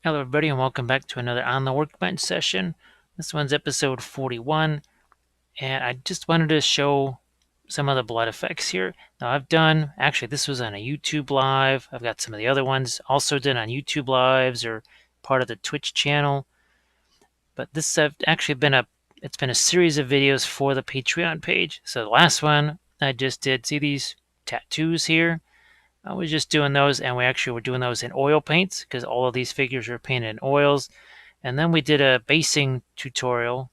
Hello everybody and welcome back to another On the Workbench session. This one's episode 41 and I just wanted to show some of the blood effects here. Now actually this was on a YouTube live. I've got some of the other ones also done on YouTube lives or part of the Twitch channel. But this have actually it's been a series of videos for the Patreon page. So the last one I just did, see these tattoos here? I was just doing those, and we actually were doing those in oil paints because all of these figures are painted in oils. And then we did a basing tutorial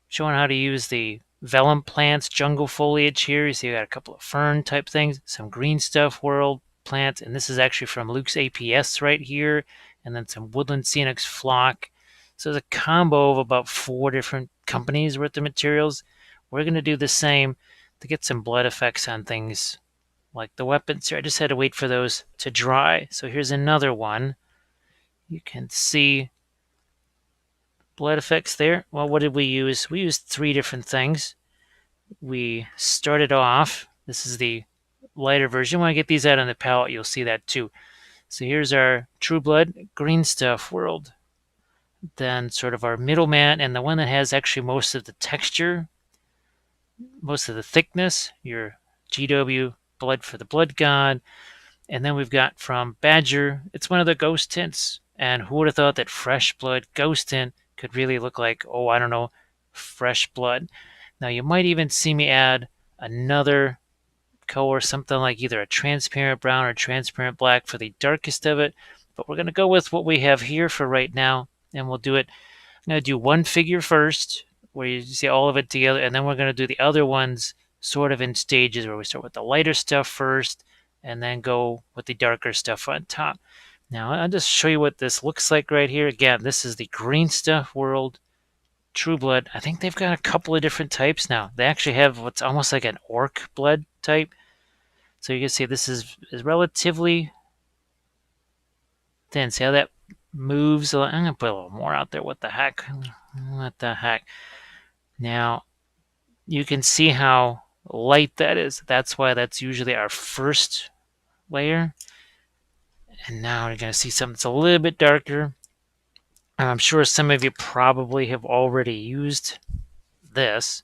showing how to use the vellum plants, jungle foliage here. You see we got a couple of fern type things, some green stuff world plants, and this is actually from Luke's APS right here, and then some woodland scenics flock. So there's a combo of about 4 different companies worth of materials. We're going to do the same to get some blood effects on things like the weapons here. I just had to wait for those to dry. So here's another one. You can see blood effects there. Well, what did we use? We used 3 different things. We started off, this is the lighter version. When I get these out on the palette, you'll see that too. So here's our True Blood Green Stuff World. Then sort of our middleman, and the one that has actually most of the texture, most of the thickness, your GW Blood for the Blood God. And then we've got from Badger, it's one of the ghost tints. And who would have thought that fresh blood ghost tint could really look like, oh, I don't know, fresh blood. Now you might even see me add another color, something like either a transparent brown or transparent black for the darkest of it. But we're going to go with what we have here for right now. And we'll do it. I'm going to do one figure first, where you see all of it together. And then we're going to do the other ones sort of in stages, where we start with the lighter stuff first and then go with the darker stuff on top. Now, I'll just show you what this looks like right here. Again, this is the Green Stuff World True Blood. I think they've got a couple of different types now. They actually have what's almost like an orc blood type. So you can see this is relatively thin. See how that moves? I'm going to put a little more out there. What the heck? What the heck? Now, you can see how light that is. That's why that's usually our first layer. And now you're going to see something that's a little bit darker. I'm sure some of you probably have already used this.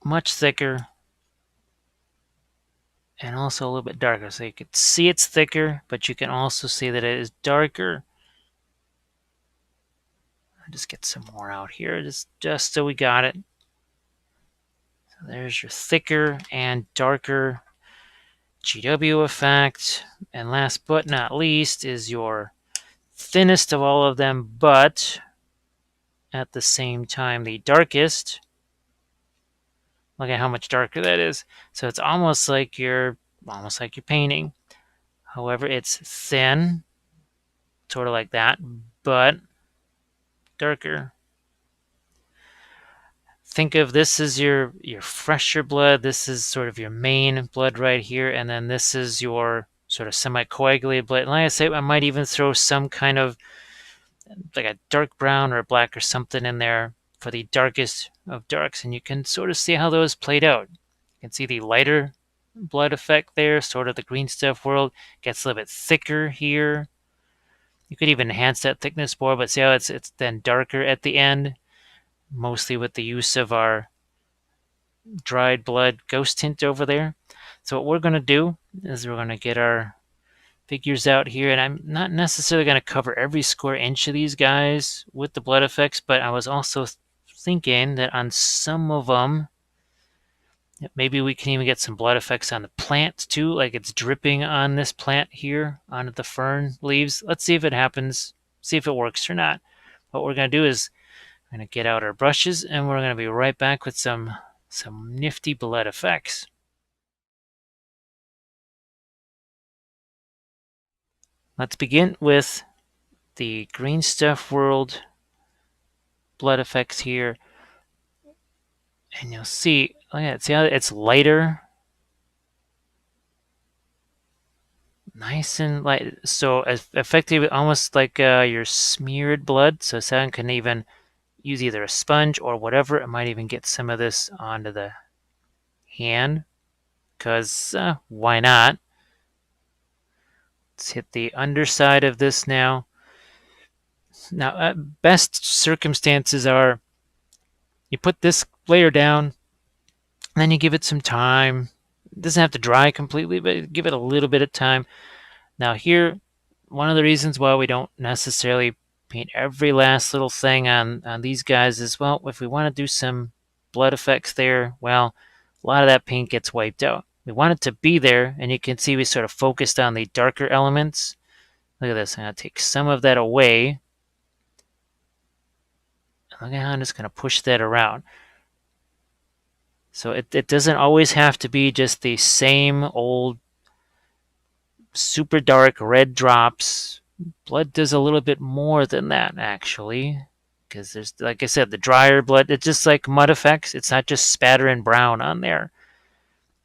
Much thicker. And also a little bit darker. So you can see it's thicker, but you can also see that it is darker. I'll just get some more out here, just so we got it. So there's your thicker and darker GW effect. And last but not least is your thinnest of all of them, but at the same time the darkest. Look at how much darker that is. So it's almost like you're painting. However, it's thin, sort of like that, but darker. Think of this as your fresher blood. This is sort of your main blood right here, and then this is your sort of semi-coagulated blood. And like I say, I might even throw some kind of like a dark brown or a black or something in there for the darkest of darks, and you can sort of see how those played out. You can see the lighter blood effect there, sort of the Green Stuff World. Gets a little bit thicker here. You could even enhance that thickness more, but see how it's then darker at the end, mostly with the use of our dried blood ghost tint over there. So what we're going to do is we're going to get our figures out here, and I'm not necessarily going to cover every square inch of these guys with the blood effects, but I was also thinking that on some of them, maybe we can even get some blood effects on the plants too, like it's dripping on this plant here, onto the fern leaves. Let's see if it happens, see if it works or not. What we're going to do is we're going to get out our brushes, and we're going to be right back with some nifty blood effects. Let's begin with the Green Stuff World blood effects here. And you'll see, look at it, see how it's lighter? Nice and light. So effectively almost like your smeared blood. So someone can even use either a sponge or whatever. It might even get some of this onto the hand, because why not? Let's hit the underside of this now. Now, best circumstances are you put this layer down, and then you give it some time. It doesn't have to dry completely, but give it a little bit of time. Now here, one of the reasons why we don't necessarily paint every last little thing on these guys is, well, if we want to do some blood effects there, well, a lot of that paint gets wiped out. We want it to be there, and you can see we sort of focused on the darker elements. Look at this. I'm going to take some of that away. Look at how I'm just going to push that around. So it doesn't always have to be just the same old super dark red drops. Blood does a little bit more than that, actually. Because there's, like I said, the drier blood, it's just like mud effects. It's not just spattering brown on there.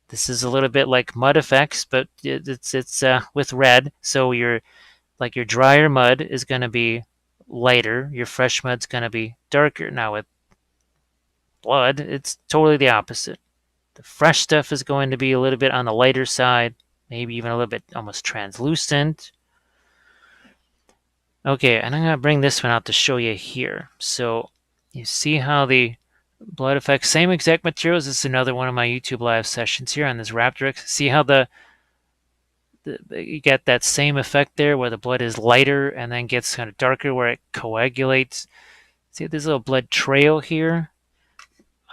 This is a little bit like mud effects, but it's with red. So your drier mud is going to be lighter. Your fresh mud's going to be darker. Now with blood, it's totally the opposite. The fresh stuff is going to be a little bit on the lighter side, maybe even a little bit almost translucent. Okay, and I'm going to bring this one out to show you here. So you see how the blood effects, same exact materials. This is another one of my YouTube live sessions here on this Raptor. See how you get that same effect there where the blood is lighter and then gets kind of darker where it coagulates. See this little blood trail here?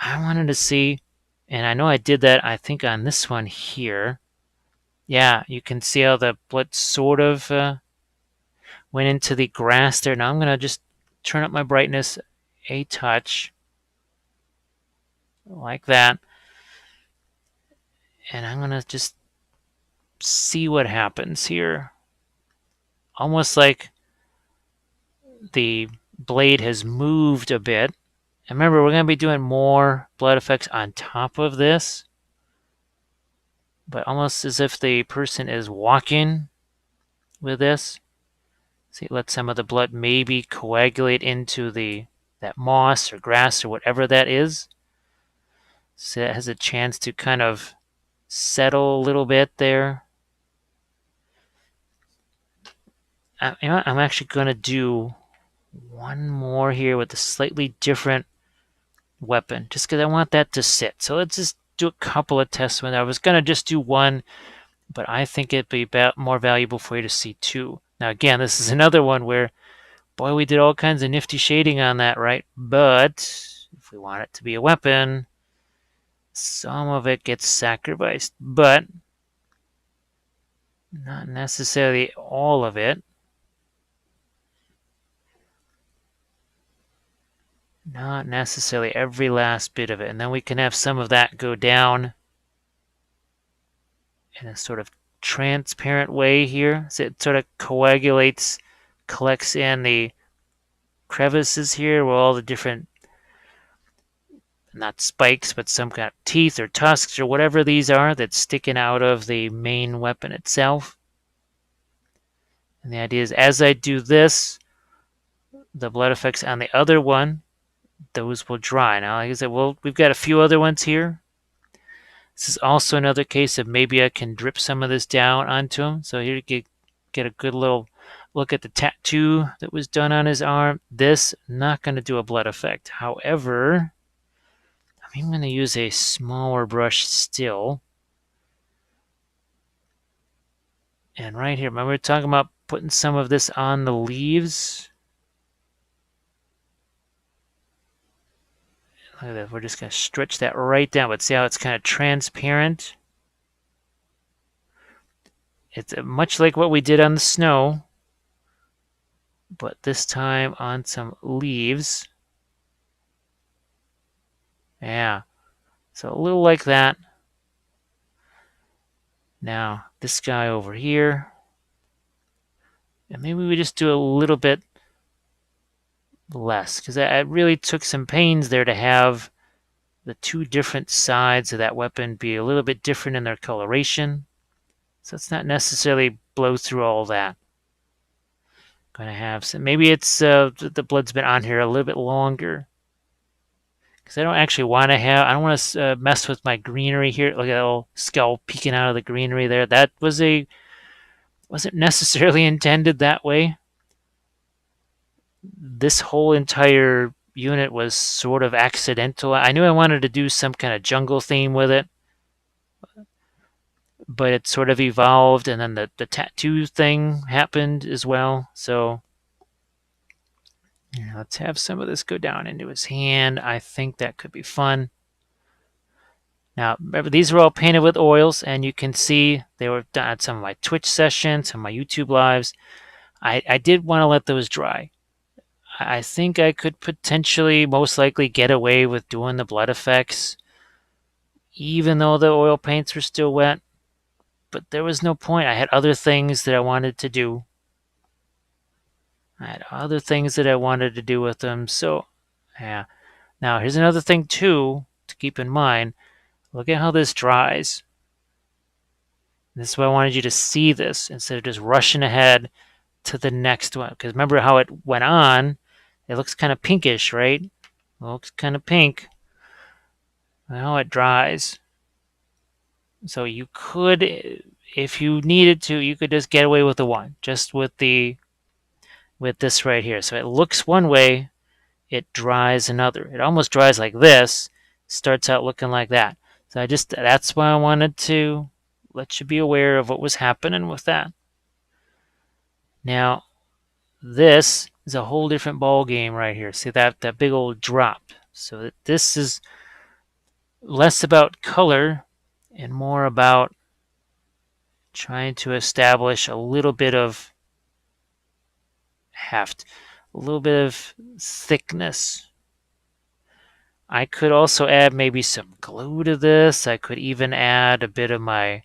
I wanted to see, and I know I did that, I think, on this one here. Yeah, you can see how the blood sort of went into the grass there. Now I'm going to just turn up my brightness a touch, like that. And I'm going to just see what happens here. Almost like the blade has moved a bit. And remember, we're going to be doing more blood effects on top of this, but almost as if the person is walking with this. See, let some of the blood maybe coagulate into that moss or grass or whatever that is. So it has a chance to kind of settle a little bit there. I'm actually going to do one more here with a slightly different weapon, just because I want that to sit. So let's just do a couple of tests. I was going to just do one, but I think it'd be more valuable for you to see two. Now again, this is another one where, boy, we did all kinds of nifty shading on that, right? But if we want it to be a weapon, some of it gets sacrificed, but not necessarily all of it. Not necessarily every last bit of it. And then we can have some of that go down in a sort of transparent way here. So it sort of coagulates, collects in the crevices here where all the different, not spikes, but some kind of teeth or tusks or whatever these are that's sticking out of the main weapon itself. And the idea is, as I do this, the blood effects on the other one, those will dry. Now, like I said, we've got a few other ones here. This is also another case of maybe I can drip some of this down onto him. So here you get a good little look at the tattoo that was done on his arm. This, not going to do a blood effect. However, I'm going to use a smaller brush still. And right here, remember we were talking about putting some of this on the leaves? Look at that. We're just going to stretch that right down. But see how it's kind of transparent? It's much like what we did on the snow, but this time on some leaves. Yeah, so a little like that. Now, this guy over here. And maybe we just do a little bit less, because I really took some pains there to have the two different sides of that weapon be a little bit different in their coloration. So it's not necessarily blow through all that. Going to have some, maybe it's the blood's been on here a little bit longer. Because I don't actually want to have, I don't want to mess with my greenery here. Look at that little skull peeking out of the greenery there. That was a wasn't necessarily intended that way. This whole entire unit was sort of accidental. I knew I wanted to do some kind of jungle theme with it, but it sort of evolved, and then the tattoo thing happened as well. So yeah, let's have some of this go down into his hand. I think that could be fun. Now, remember, these were all painted with oils, and you can see they were done at some of my Twitch sessions, some of my YouTube lives. I did want to let those dry. I think I could potentially, most likely, get away with doing the blood effects, even though the oil paints were still wet. But there was no point. I had other things that I wanted to do. With them. So, yeah. Now, here's another thing, too, to keep in mind. Look at how this dries. This is why I wanted you to see this instead of just rushing ahead to the next one. Because remember how it went on? It looks kind of pinkish, right? It looks kind of pink. Now it dries. So you could, if you needed to, you could just get away with the one, just with this right here. So it looks one way, it dries another. It almost dries like this, starts out looking like that. So that's why I wanted to let you be aware of what was happening with that. Now, this is a whole different ball game right here. See that big old drop. So this is less about color and more about trying to establish a little bit of heft, a little bit of thickness. I could also add maybe some glue to this. I could even add a bit of the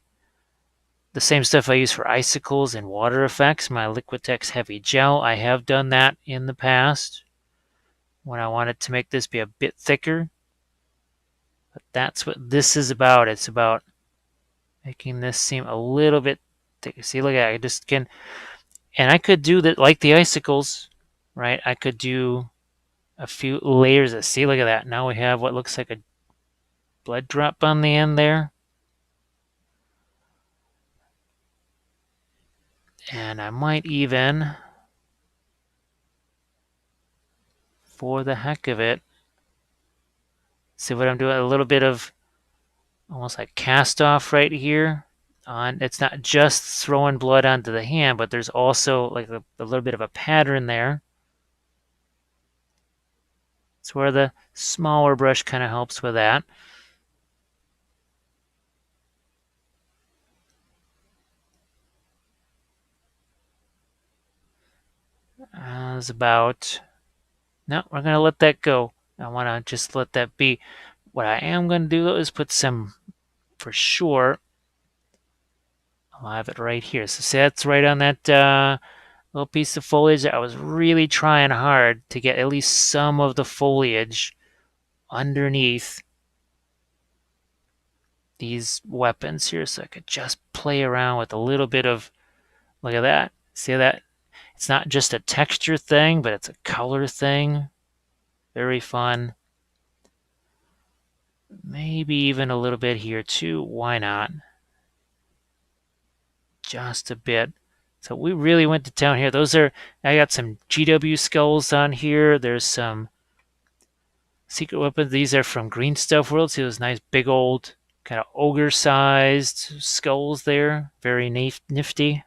same stuff I use for icicles and water effects, my Liquitex Heavy Gel. I have done that in the past when I wanted to make this be a bit thicker. But that's what this is about. It's about making this seem a little bit thicker. See, look at it. I just can, and I could do that like the icicles, right? I could do a few layers of, see, look at that. Now we have what looks like a blood drop on the end there. And I might even, for the heck of it, see what I'm doing? A little bit of almost like cast off right here. It's not just throwing blood onto the hand, but there's also like a little bit of a pattern there. It's where the smaller brush kind of helps with that. It's about, no, we're going to let that go. I want to just let that be. What I am going to do, though, is put some, for sure, I'll have it right here. So see, that's right on that little piece of foliage. I was really trying hard to get at least some of the foliage underneath these weapons here, so I could just play around with a little bit of, look at that. See that? It's not just a texture thing, but it's a color thing. Very fun. Maybe even a little bit here too. Why not? Just a bit. So we really went to town here. I got some GW skulls on here. There's some secret weapons. These are from Green Stuff World. See those nice big old kind of ogre-sized skulls there. Very nifty.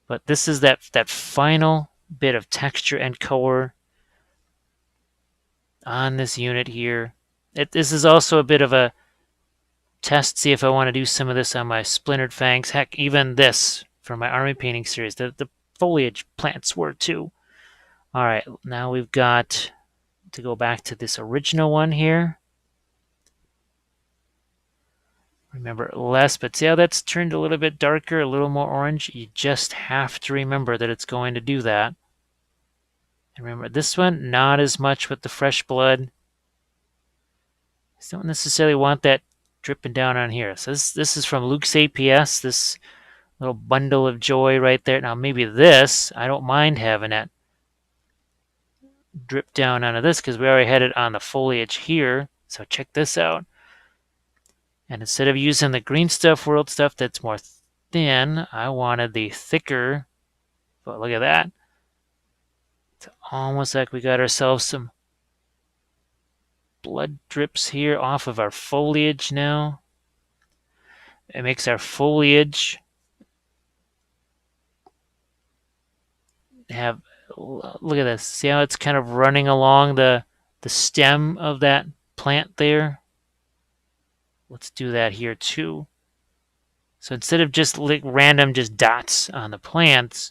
But this is that final bit of texture and color on this unit here. This is also a bit of a test, see if I want to do some of this on my Splintered Fangs. Heck, even this from my army painting series. The foliage plants were too. All right, now we've got to go back to this original one here. Remember less, but see how that's turned a little bit darker, a little more orange? You just have to remember that it's going to do that. And remember this one, not as much with the fresh blood. I don't necessarily want that dripping down on here. So this is from Luke's APS, this little bundle of joy right there. Now maybe this, I don't mind having it drip down onto this because we already had it on the foliage here. So check this out. And instead of using the Green Stuff World stuff that's more thin, I wanted the thicker. But look at that. It's almost like we got ourselves some blood drips here off of our foliage now. It makes our foliage have, look at this. See how it's kind of running along the stem of that plant there? Let's do that here too. So instead of just like random just dots on the plants,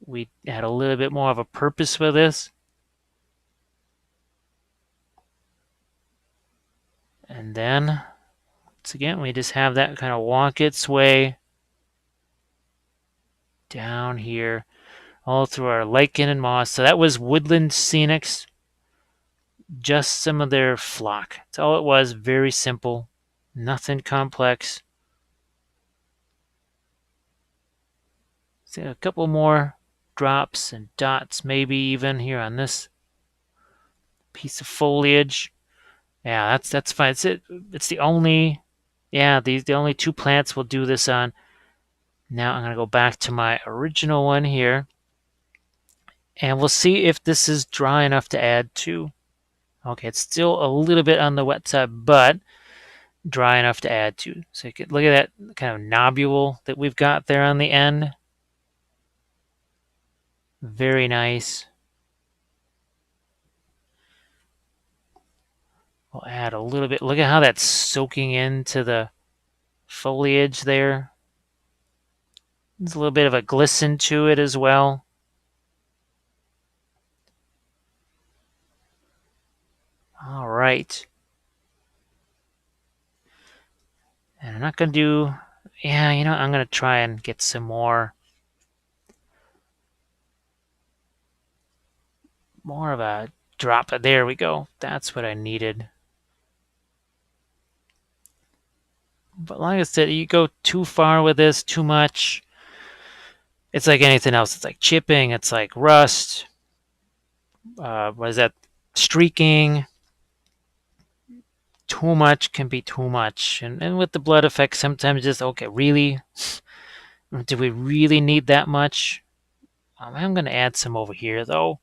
we had a little bit more of a purpose with this. And then, once again, we just have that kind of walk its way down here, all through our lichen and moss. So that was Woodland Scenics, just some of their flock. That's all it was, very simple, nothing complex. So a couple more drops and dots, maybe even here on this piece of foliage. Yeah, that's fine. It's the only, yeah, the only two plants we'll do this on. Now I'm gonna go back to my original one here, and we'll see if this is dry enough to add to. Okay, it's still a little bit on the wet side, but dry enough to add to. So you can look at that kind of nobule that we've got there on the end. Very nice. We'll add a little bit. Look at how that's soaking into the foliage there. There's a little bit of a glisten to it as well. All right. And I'm not going to do, yeah, I'm going to try and get some more of a drop. There we go. That's what I needed. But like I said, you go too far with this, too much. It's like anything else. It's like chipping. It's like rust. What is that? Streaking. Too much can be too much. And with the blood effects, sometimes just, okay, really? Do we really need that much? I'm going to add some over here, though.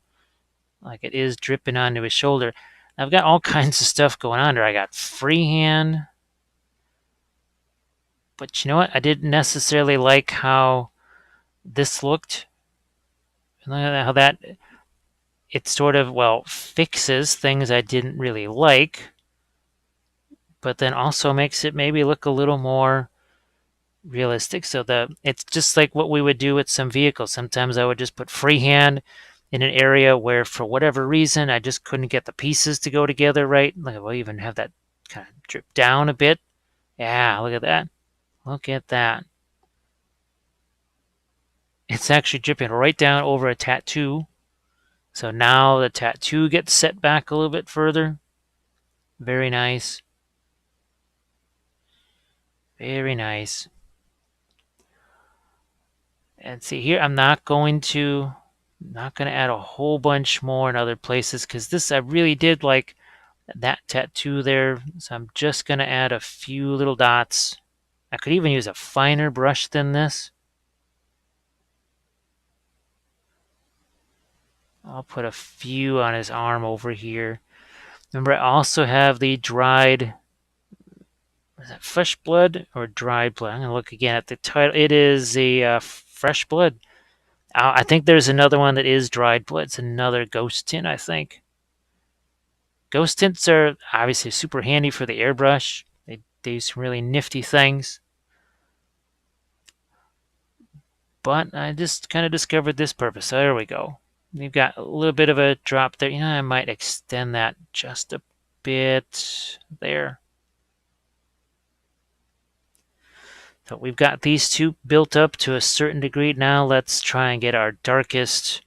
Like it is dripping onto his shoulder. I've got all kinds of stuff going on there. I got freehand. But you know what? I didn't necessarily like how this looked. And look at how that, it sort of, well, fixes things I didn't really like, but then also makes it maybe look a little more realistic. So it's just like what we would do with some vehicles. Sometimes I would just put freehand in an area where, for whatever reason, I just couldn't get the pieces to go together right. Like we'll even have that kind of drip down a bit. Yeah, look at that. Look at that. It's actually dripping right down over a tattoo. So now the tattoo gets set back a little bit further. Very nice. Very nice. And see here, I'm not going to add a whole bunch more in other places because this, I really did like that tattoo there. So I'm just going to add a few little dots. I could even use a finer brush than this. I'll put a few on his arm over here. Remember, I also have the dried, is that fresh blood or dried blood? I'm going to look again at the title. It is a fresh blood. I think there's another one that is dried blood. It's another ghost tint, I think. Ghost tints are obviously super handy for the airbrush. They do some really nifty things. But I just kind of discovered this purpose. So there we go. We've got a little bit of a drop there. I might extend that just a bit there. So we've got these two built up to a certain degree. Now let's try and get our darkest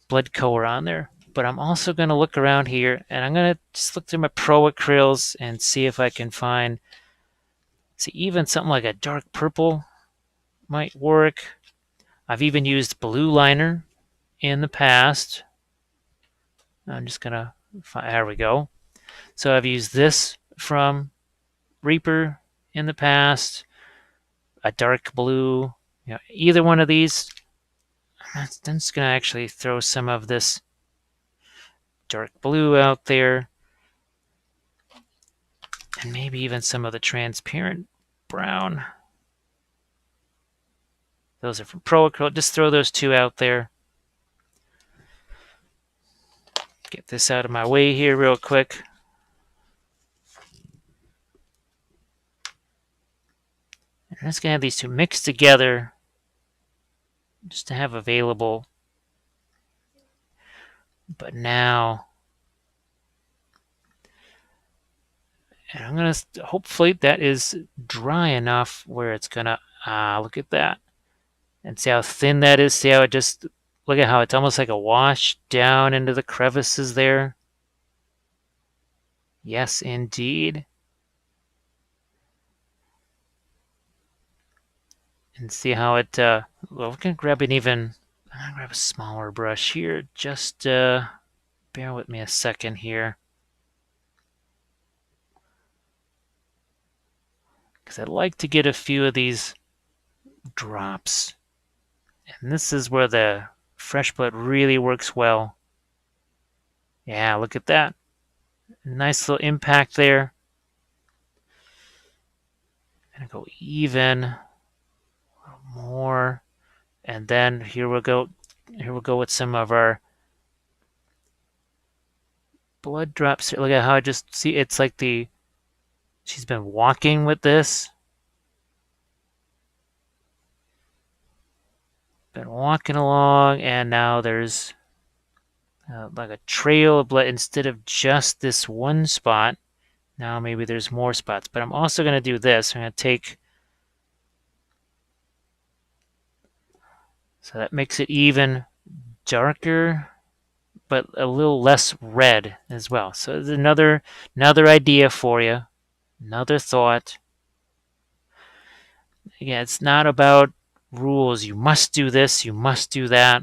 blood color on there. But I'm also going to look around here, and I'm going to just look through my Pro Acryls and see if I can find, see, even something like a dark purple might work. I've even used blue liner in the past. I'm just going to find, there we go. So I've used this from Reaper in the past, a dark blue. Either one of these. I'm just going to actually throw some of this dark blue out there, and maybe even some of the transparent brown. Those are from Pro Acrylic. Just throw those two out there. Get this out of my way here real quick. And I'm just going to have these two mixed together just to have available. But now, and I'm going to, hopefully that is dry enough where it's going to, look at that. And see how thin that is. See how it just, look at how it's almost like a wash down into the crevices there. Yes, indeed. And see how it, well, we're going to grab an even, I'm going to grab a smaller brush here. Just bear with me a second here. Because I'd like to get a few of these drops. And this is where the fresh blood really works well. Yeah, look at that. Nice little impact there. Gonna go even, a little more. And then here we'll go with some of our blood drops. Look at how I just see it's like she's been walking with this. Been walking along, and now there's like a trail of blood instead of just this one spot. Now maybe there's more spots, but I'm also going to do this. I'm going to take, so that makes it even darker, but a little less red as well. So there's another idea for you, another thought. Again, it's not about rules. You must do this, you must do that.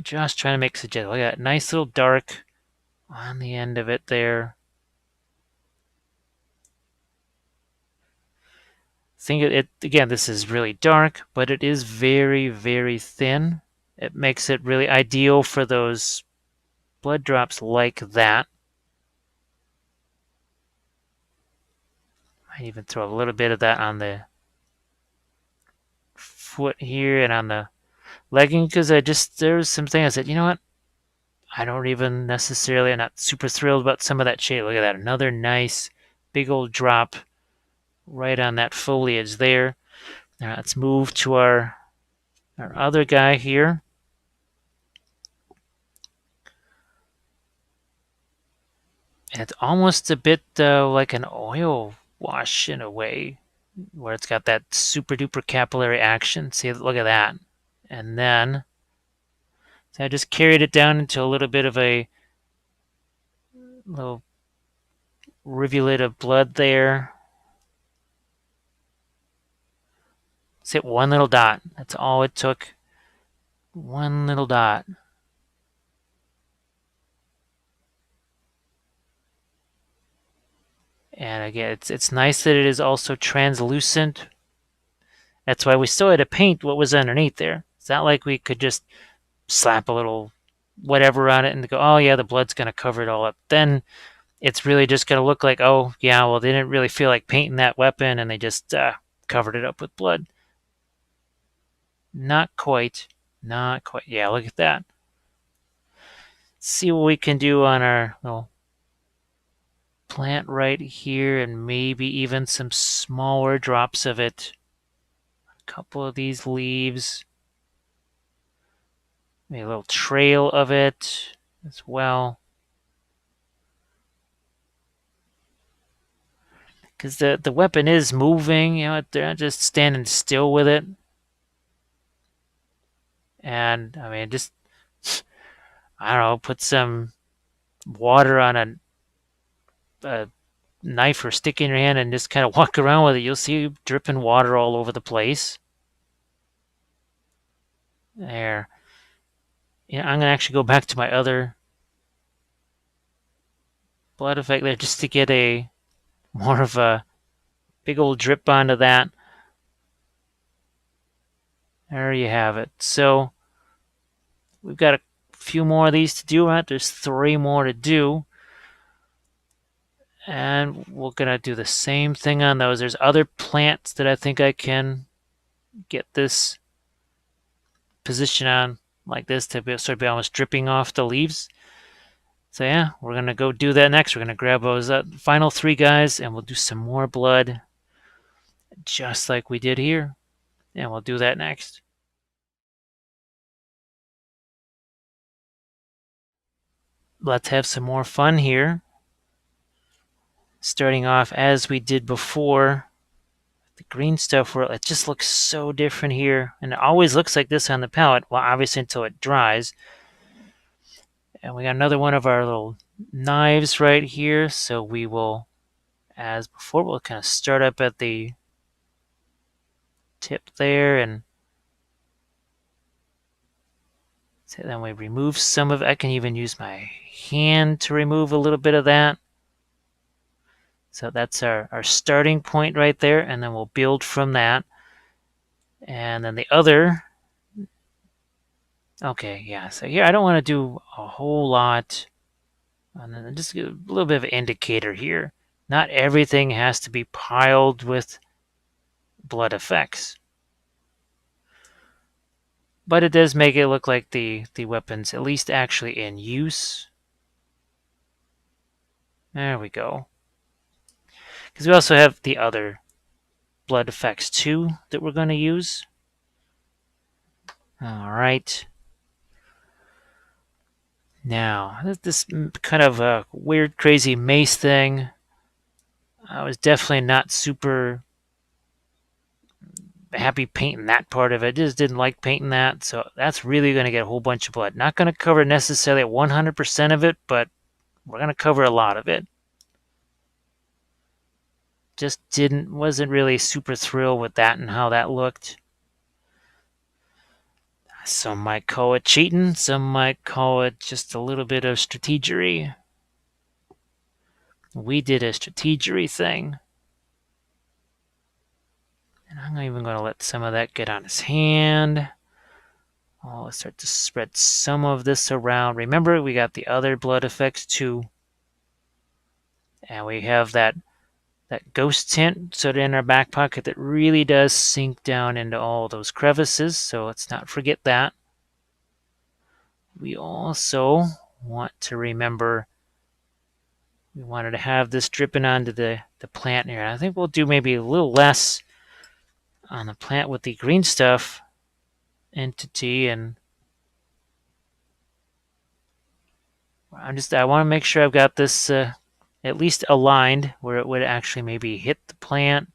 Just trying to make suggestions. Look at that nice little dark on the end of it there. Think it again, this is really dark, but it is very, very thin. It makes it really ideal for those blood drops like that. I even throw a little bit of that on the foot here and on the legging, because there's some things I said, you know what? I don't even necessarily, I'm not super thrilled about some of that shade. Look at that, another nice big old drop right on that foliage there. Now let's move to our other guy here. And it's almost a bit like an oil wash in a way, where it's got that super duper capillary action. See, look at that. And then so I just carried it down into a little bit of a little rivulet of blood there. Let's hit one little dot. That's all it took. One little dot. And again, it's nice that it is also translucent. That's why we still had to paint what was underneath there. It's not like we could just slap a little whatever on it and go, oh yeah, the blood's going to cover it all up. Then it's really just going to look like, oh yeah, well, they didn't really feel like painting that weapon and they just covered it up with blood. Not quite. Not quite. Yeah, look at that. Let's see what we can do on our little plant right here, and maybe even some smaller drops of it. A couple of these leaves. Maybe a little trail of it as well. Because the weapon is moving, they're not just standing still with it. And, I mean, just, I don't know, put some water on a knife or stick in your hand and just kind of walk around with it. You'll see dripping water all over the place. There. I'm going to actually go back to my other blood effect there just to get a more of a big old drip onto that. There you have it. So we've got a few more of these to do, right? There's 3 more to do. And we're going to do the same thing on those. There's other plants that I think I can get this position on like this to sort of be almost dripping off the leaves. So yeah, we're going to go do that next. We're going to grab those final 3 guys and we'll do some more blood just like we did here. And we'll do that next. Let's have some more fun here. Starting off as we did before. The green stuff, where it just looks so different here. And it always looks like this on the palette. Well, obviously until it dries. And we got another one of our little knives right here. So we will, as before, we'll kind of start up at the tip there, and so then we remove some of it. I can even use my hand to remove a little bit of that. So that's our starting point right there, and then we'll build from that. And then the other, okay, yeah, so here I don't want to do a whole lot. And then just a little bit of an indicator here. Not everything has to be piled with blood effects. But it does make it look like the weapon's at least actually in use. There we go. Because we also have the other blood effects too that we're going to use. All right. Now, this kind of a weird, crazy mace thing, I was definitely not super happy painting that part of it. I just didn't like painting that, so that's really going to get a whole bunch of blood. Not going to cover necessarily 100% of it, but we're going to cover a lot of it. Just wasn't really super thrilled with that and how that looked. Some might call it cheating, some might call it just a little bit of strategery. We did a strategery thing. And I'm even going to let some of that get on his hand. Oh, let's start to spread some of this around. Remember, we got the other blood effects too. And we have that ghost tint sort of in our back pocket that really does sink down into all those crevices. So let's not forget that. We also want to remember we wanted to have this dripping onto the plant here. I think we'll do maybe a little less on the plant with the green stuff entity, and I want to make sure I've got this at least aligned where it would actually maybe hit the plant.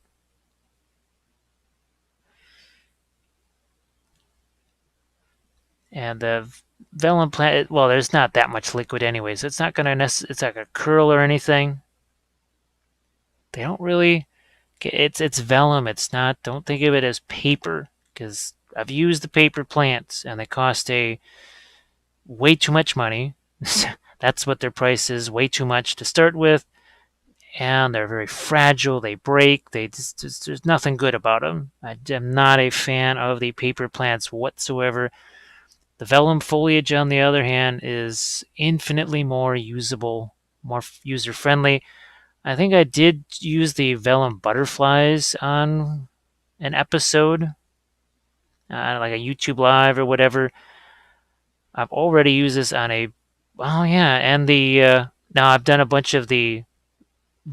And the vellum plant, well, there's not that much liquid anyways. It's not going to it's like a curl or anything. They don't really, it's vellum. It's not, don't think of it as paper, because I've used the paper plants and they cost way too much money. That's what their price is, way too much to start with. And they're very fragile. They break. There's nothing good about them. I am not a fan of the paper plants whatsoever. The vellum foliage, on the other hand, is infinitely more usable, more user-friendly. I think I did use the vellum butterflies on an episode, like a YouTube live or whatever. I've already used this on and now I've done a bunch of the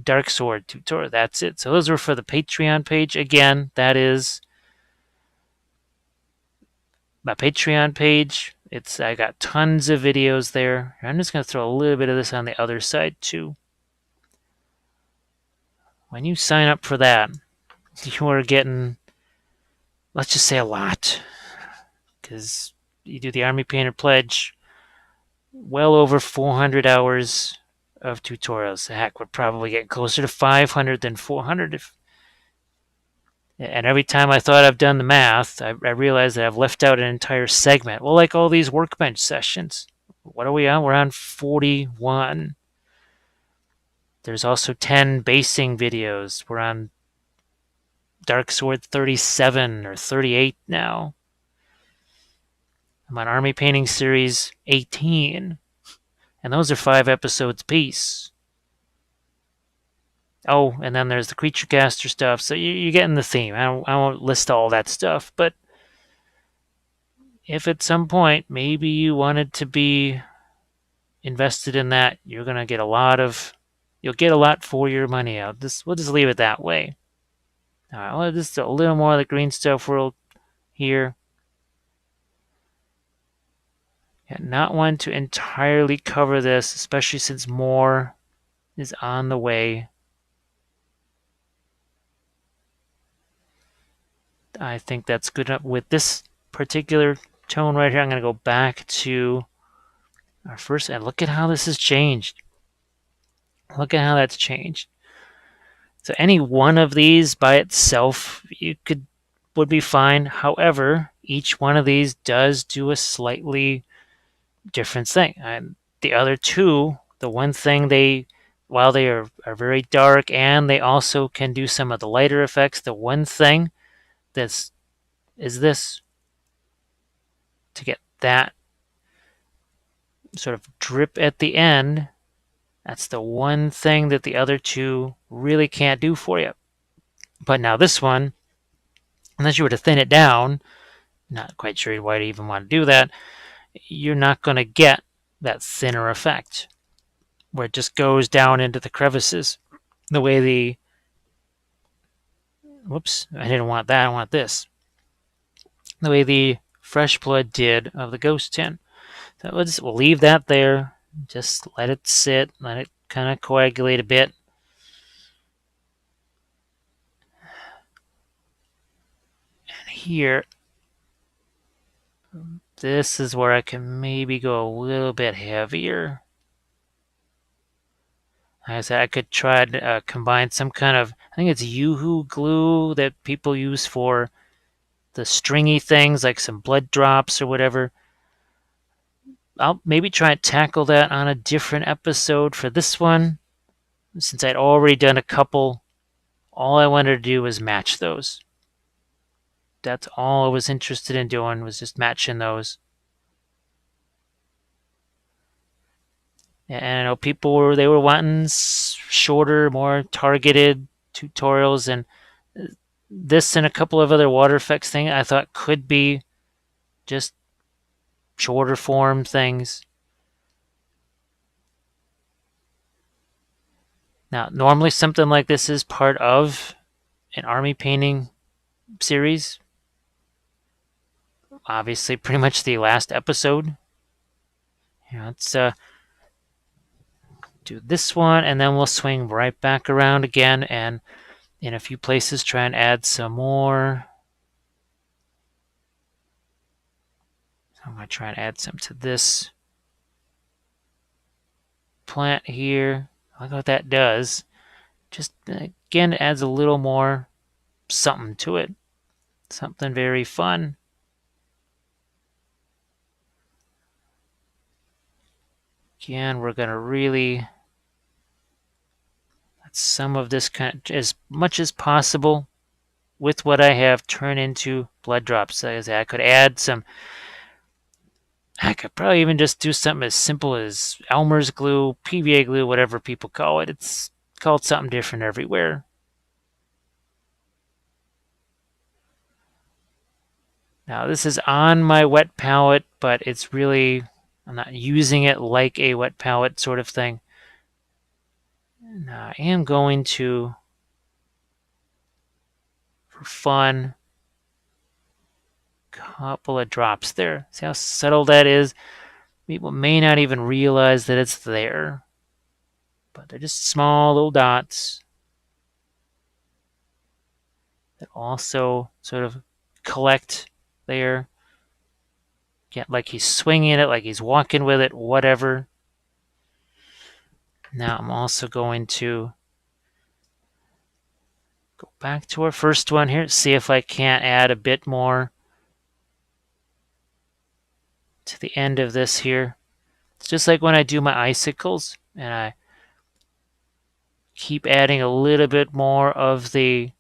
Dark Sword tutorial. That's it. So those were for the Patreon page. Again, that is my Patreon page. I got tons of videos there. I'm just going to throw a little bit of this on the other side too. When you sign up for that, you are getting, let's just say, a lot. Because you do the Army Painter Pledge, well over 400 hours of tutorials. Heck, we're probably getting closer to 500 than 400. And every time I thought I've done the math, I realized that I've left out an entire segment. Well, like all these Workbench sessions. What are we on? We're on 41. There's also 10 basing videos. We're on Dark Sword 37 or 38 now. I'm on Army Painting Series 18, and those are 5 episodes apiece. Oh, and then there's the Creature Caster stuff, so you're getting the theme. I won't list all that stuff, but if at some point maybe you wanted to be invested in that, you'll get a lot for your money out. We'll just leave it that way. All right, well, just a little more of the green stuff world here. Yeah, not one to entirely cover this, especially since more is on the way. I think that's good enough. With this particular tone right here, I'm going to go back to our first, and look at how this has changed. Look at how that's changed. So any one of these by itself would be fine. However, each one of these does do a slightly different thing. And the other two, the one thing while they are very dark and they also can do some of the lighter effects, the one thing is this, to get that sort of drip at the end. That's the one thing that the other two really can't do for you. But now this one, unless you were to thin it down, not quite sure why you even want to do that, you're not going to get that thinner effect where it just goes down into the crevices the way whoops, I didn't want that, I want this, the way the Fresh Blood did of the Ghost Tin. So we'll leave that there, just let it sit, let it kind of coagulate a bit. And here, this is where I can maybe go a little bit heavier. Like I said, I could try to combine some kind of, I think it's Yoo-hoo glue that people use for the stringy things, like some blood drops or whatever. I'll maybe try and tackle that on a different episode. For this one, since I'd already done a couple, all I wanted to do was match those. That's all I was interested in doing, was just matching those. And I know they were wanting shorter, more targeted tutorials, and this and a couple of other water effects things I thought could be just shorter form things. Now, normally something like this is part of an army painting series. Obviously, pretty much the last episode. Yeah, let's do this one, and then we'll swing right back around again, and in a few places try and add some more. I'm going to try and add some to this plant here. Look what that does. Just, again, adds a little more something to it. Something very fun. Again, we're going to really let some of this, as much as possible with what I have, turn into blood drops. I could add some, I could probably even just do something as simple as Elmer's glue, PVA glue, whatever people call it. It's called something different everywhere. Now this is on my wet palette, but it's really, I'm not using it like a wet palette sort of thing. Now I am going to, for fun, couple of drops there. See how subtle that is? People may not even realize that it's there, but they're just small little dots that also sort of collect there. Get like he's swinging it, like he's walking with it, whatever. Now I'm also going to go back to our first one here, see if I can't add a bit more to the end of this here. It's just like when I do my icicles, and keep adding a little bit more of the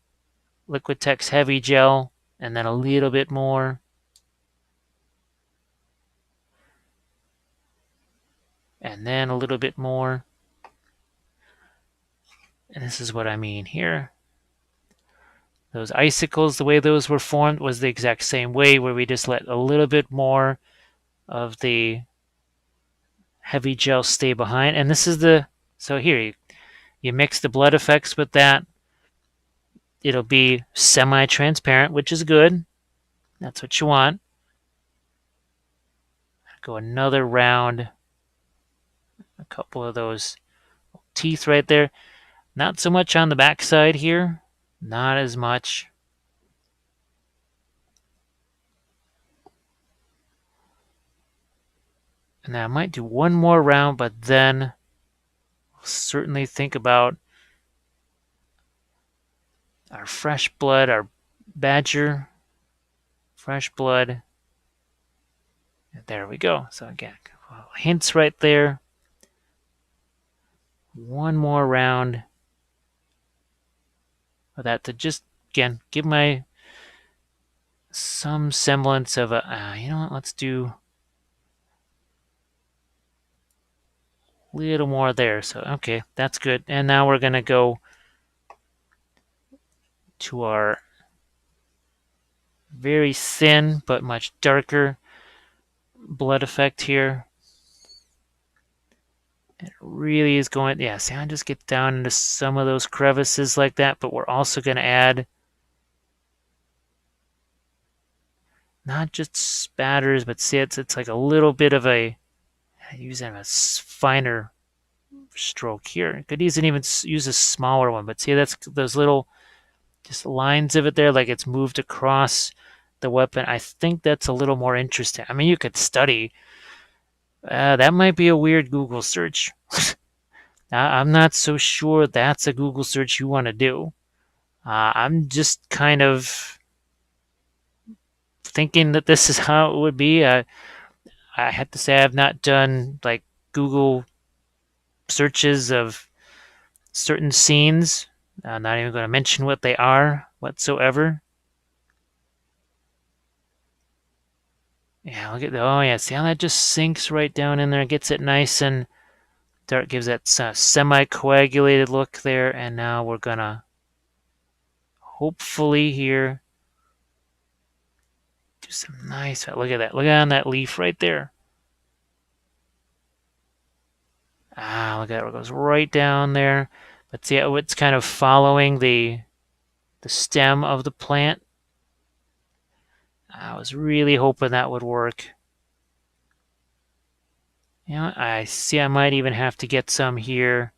Liquitex Heavy Gel, and then a little bit more. And then a little bit more. And this is what I mean here. Those icicles, the way those were formed was the exact same way, where we just let a little bit more of the heavy gel stay behind. And this is the, so here, you mix the blood effects with that. It'll be semi-transparent, which is good. That's what you want. Go another round. A couple of those teeth right there. Not so much on the back side here. Not as much. And I might do one more round, but then I'll certainly think about our fresh blood, our badger, fresh blood. And there we go. So again, hints right there. One more round of that to just, again, give my some semblance of a, you know what, let's do a little more there. So, okay, that's good. And now we're going to go to our very thin but much darker blood effect here. It really is going, yeah, see, I just get down into some of those crevices like that, but we're also going to add not just spatters, but see, it's like a little bit of a, using a finer stroke here. You could even use a smaller one, but see, that's those little just lines of it there, like it's moved across the weapon. I think that's a little more interesting. I mean, you could study. That might be a weird Google search. I'm not so sure that's a Google search you want to do. I'm just kind of thinking that this is how it would be. I have to say I've not done like Google searches of certain scenes. I'm not even going to mention what they are whatsoever. Yeah, look at oh yeah, see how that just sinks right down in there, gets it nice and dark, gives that semi-coagulated look there. And now we're gonna hopefully here do some nice, look at that, look on that leaf right there. Look at that, it goes right down there. But see how it's kind of following the stem of the plant. I was really hoping that would work. You know, I see I might even have to get some here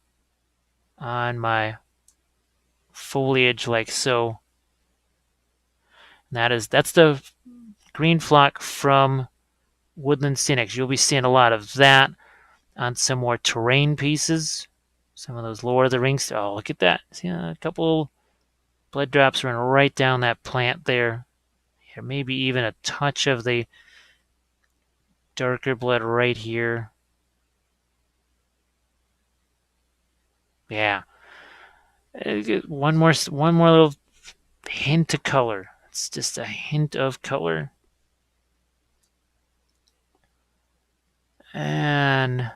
on my foliage like so. And that's the green flock from Woodland Scenics. You'll be seeing a lot of that on some more terrain pieces. Some of those Lord of the Rings. Oh, look at that. See a couple blood drops running right down that plant there. Here, maybe even a touch of the darker blood right here. Yeah. One more little hint of color. It's just a hint of color. And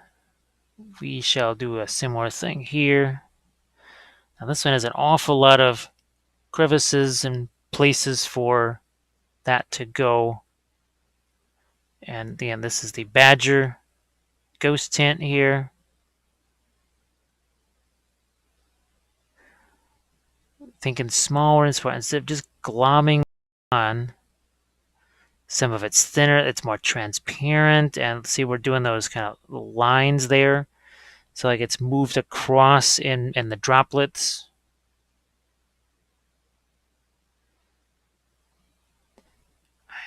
we shall do a similar thing here. Now this one has an awful lot of crevices and places for that to go. And again, this is the Badger ghost tint here. Thinking smaller instead of just glomming on. Some of it's thinner, it's more transparent, and see we're doing those kind of lines there. So like it's moved across in the droplets.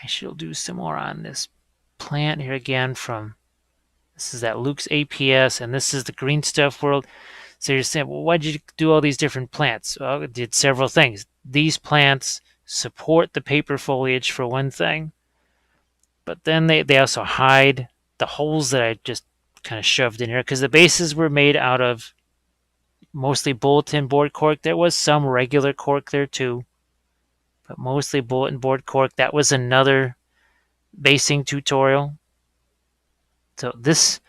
I shall do some more on this plant here again from, this is that Luke's APS, and this is the Green Stuff World. So you're saying, well, why did you do all these different plants? Well, it did several things. These plants support the paper foliage for one thing, but then they also hide the holes that I just kind of shoved in here, because the bases were made out of mostly bulletin board cork. There was some regular cork there too, but mostly bulletin board cork. That was another basing tutorial. So this,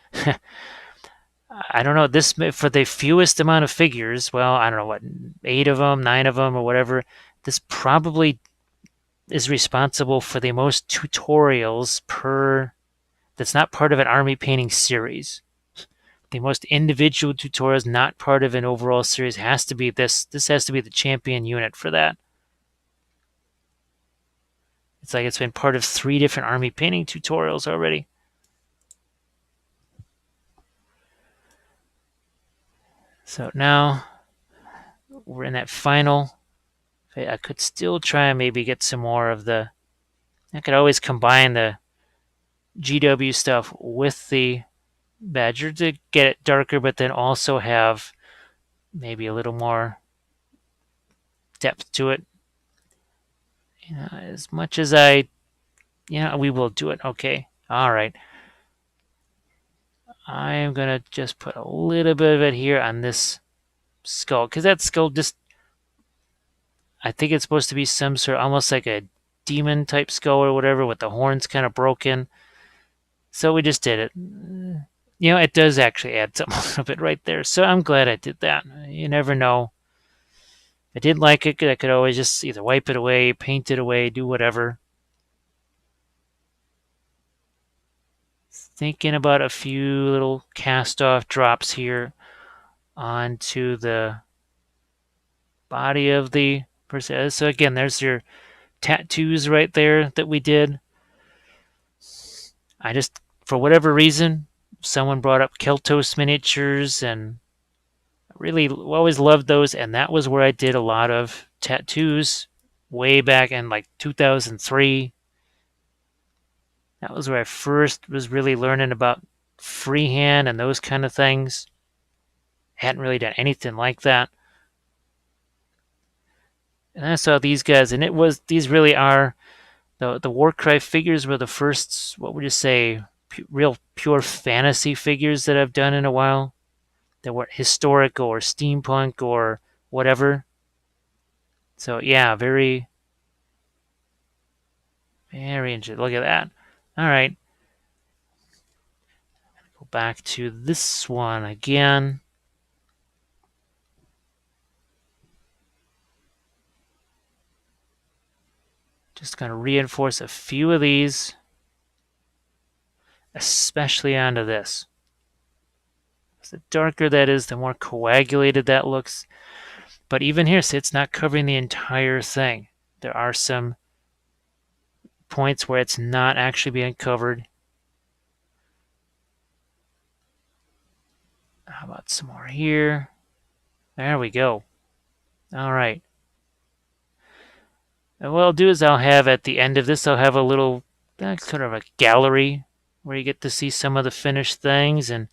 I don't know, this for the fewest amount of figures, well, I don't know what, 8 of them, 9 of them, or whatever, this probably is responsible for the most tutorials per, that's not part of an army painting series. The most individual tutorials, not part of an overall series, has to be this. This has to be the champion unit for that. It's like it's been part of 3 different army painting tutorials already. So now we're in that final. I could still try and maybe get some more of the, I could always combine the GW stuff with the Badger to get it darker, but then also have maybe a little more depth to it. You know, as much as we will do it. Okay. All right. I'm going to just put a little bit of it here on this skull, because that skull just, I think it's supposed to be some sort of almost like a demon type skull or whatever, with the horns kind of broken. So we just did it. It does actually add something a little bit right there. So I'm glad I did that. You never know. If I didn't like it, I could always just either wipe it away, paint it away, do whatever. Thinking about a few little cast-off drops here onto the body of the person. So again, there's your tattoos right there that we did. I just, for whatever reason, someone brought up Keltos miniatures, and I really always loved those, and that was where I did a lot of tattoos way back in like 2003. That was where I first was really learning about freehand and those kind of things. Hadn't really done anything like that. And I saw these guys, and these really are, the Warcry figures were the first, what would you say, real pure fantasy figures that I've done in a while. That weren't historical or steampunk or whatever. So yeah, very, very interesting. Look at that. All right. Go back to this one again. Just going to reinforce a few of these, especially onto this. The darker that is, the more coagulated that looks. But even here, see, it's not covering the entire thing. There are some points where it's not actually being covered. How about some more here? There we go. All right. And what I'll do is I'll have at the end of this, I'll have a little sort of a gallery where you get to see some of the finished things, and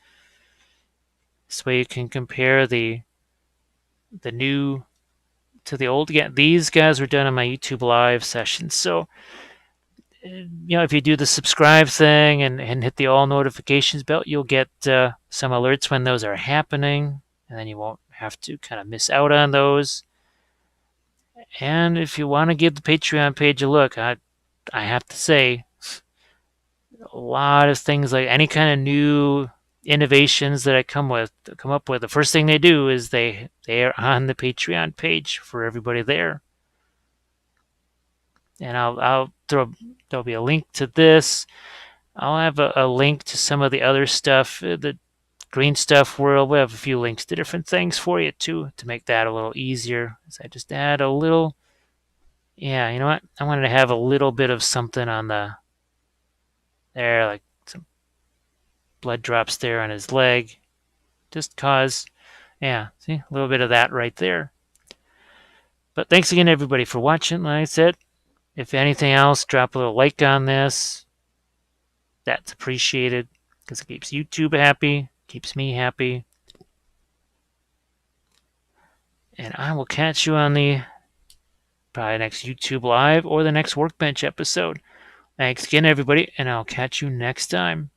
this way you can compare the new to the old. Again, these guys were done on my YouTube live session. So, if you do the subscribe thing and hit the all notifications bell, you'll get some alerts when those are happening, and then you won't have to kind of miss out on those. And if you want to give the Patreon page a look, I have to say, a lot of things, like any kind of new innovations that I come up with, the first thing they do is they are on the Patreon page for everybody there. And there'll be a link to this. I'll have a link to some of the other stuff, the Green Stuff World. We'll have a few links to different things for you too, to make that a little easier. So I just add a little, yeah, you know what? I wanted to have a little bit of something on there, like some blood drops there on his leg. Just cause, yeah, see, a little bit of that right there. But thanks again, everybody, for watching. Like I said, if anything else, drop a little like on this. That's appreciated, because it keeps YouTube happy, keeps me happy. And I will catch you on the probably next YouTube Live or the next Workbench episode. Thanks again, everybody, and I'll catch you next time.